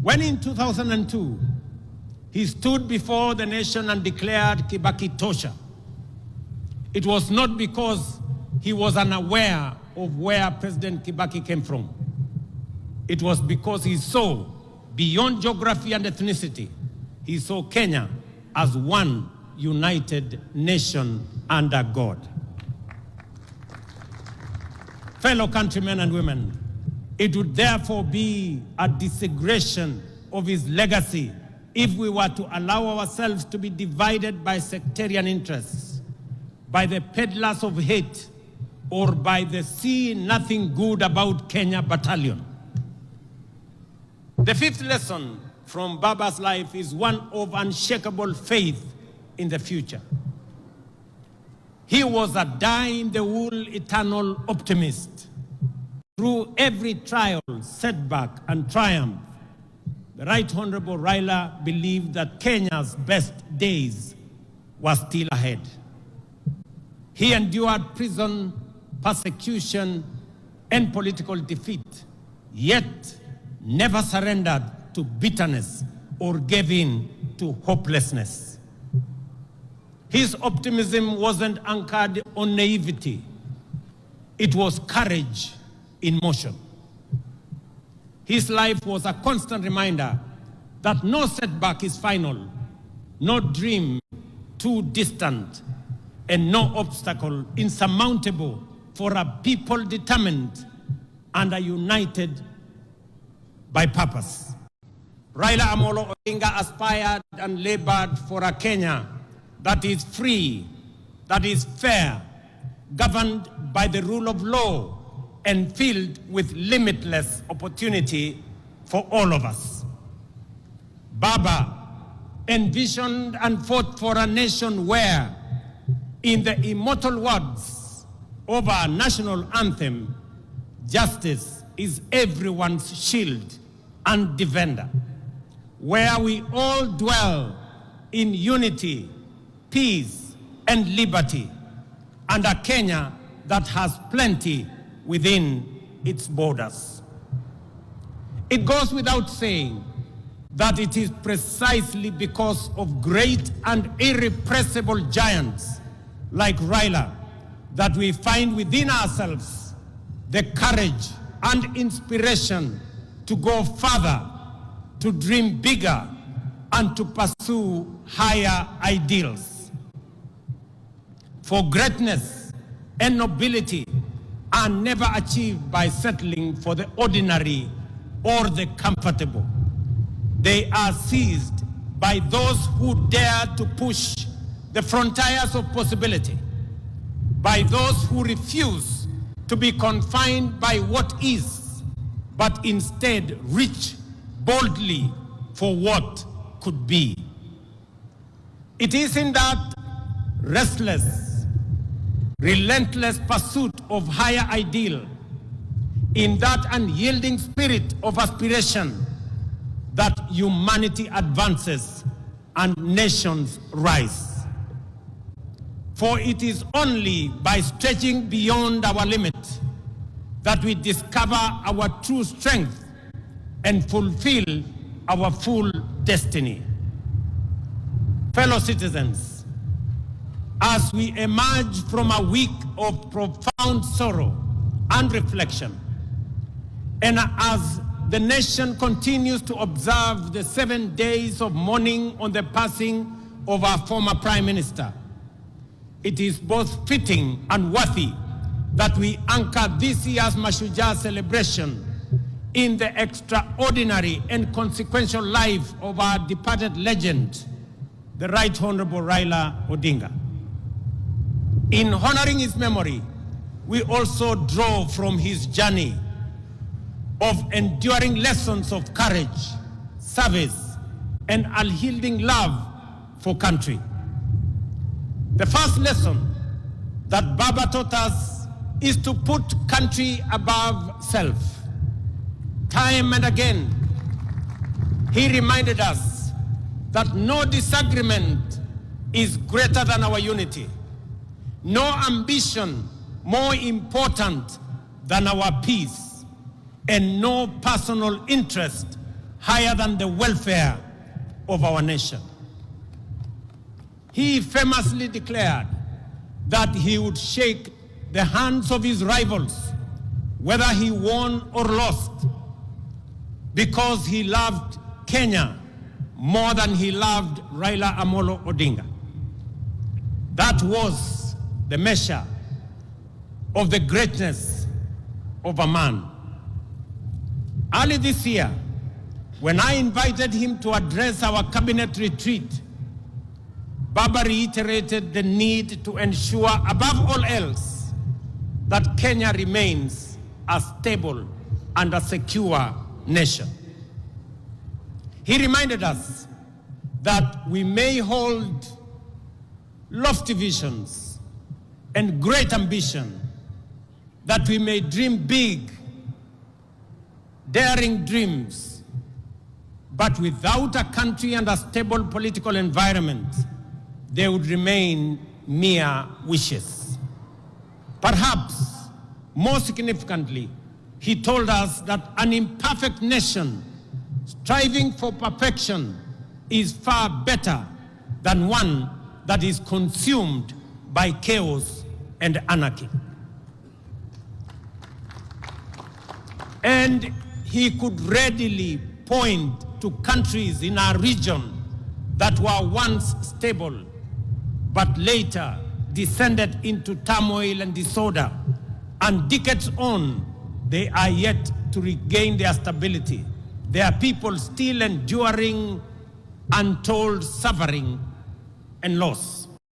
When in 2002, he stood before the nation and declared Kibaki tosha, it was not because he was unaware of where President Kibaki came from. It was because he saw beyond geography and ethnicity. He saw Kenya as one united nation under God. Fellow countrymen and women, it would therefore be a desecration of his legacy if we were to allow ourselves to be divided by sectarian interests, by the peddlers of hate, or by the see nothing good about Kenya battalion. The fifth lesson from Baba's life is one of unshakable faith in the future. He was a die-in-the-wool eternal optimist. Through every trial, setback, and triumph, the Right Honorable Raila believed that Kenya's best days were still ahead. He endured prison, persecution, and political defeat, yet never surrendered to bitterness or gave in to hopelessness. His optimism wasn't anchored on naivety. It was courage in motion. His life was a constant reminder that no setback is final, no dream too distant, and no obstacle insurmountable for a people determined and are united by purpose. Raila Amolo Odinga aspired and labored for a Kenya that is free, that is fair, governed by the rule of law, and filled with limitless opportunity for all of us. Baba envisioned and fought for a nation where, in the immortal words of our national anthem, justice is everyone's shield and defender, where we all dwell in unity, peace, and liberty, and a Kenya that has plenty within its borders. It goes without saying that it is precisely because of great and irrepressible giants like Raila that we find within ourselves the courage and inspiration to go further, to dream bigger, and to pursue higher ideals. For greatness and nobility are never achieved by settling for the ordinary or the comfortable. They are seized by those who dare to push the frontiers of possibility, by those who refuse to be confined by what is, but instead reach boldly for what could be. It is in that restless, relentless pursuit of higher ideal, in that unyielding spirit of aspiration, that humanity advances and nations rise. For it is only by stretching beyond our limit that we discover our true strength and fulfill our full destiny. Fellow citizens, as we emerge from a week of profound sorrow and reflection, and as the nation continues to observe the 7 days of mourning on the passing of our former Prime Minister, it is both fitting and worthy that we anchor this year's Mashujaa celebration in the extraordinary and consequential life of our departed legend, the Right Honorable Raila Odinga. In honoring his memory, we also draw from his journey of enduring lessons of courage, service, and unyielding love for country. The first lesson that Baba taught us is to put country above self. Time and again, he reminded us that no disagreement is greater than our unity, no ambition more important than our peace, and no personal interest higher than the welfare of our nation. He famously declared that he would shake the hands of his rivals, whether he won or lost, because he loved Kenya more than he loved Raila Amolo Odinga. That was the measure of the greatness of a man. Early this year, when I invited him to address our cabinet retreat, Baba reiterated the need to ensure, above all else, that Kenya remains a stable and a secure nation. He reminded us that we may hold lofty visions and great ambition, that we may dream big, daring dreams, but without a country and a stable political environment, they would remain mere wishes. Perhaps more significantly, he told us that an imperfect nation striving for perfection is far better than one that is consumed by chaos and anarchy. And he could readily point to countries in our region that were once stable, but later descended into turmoil and disorder, and decades on, they are yet to regain their stability. Their people still enduring untold suffering and loss.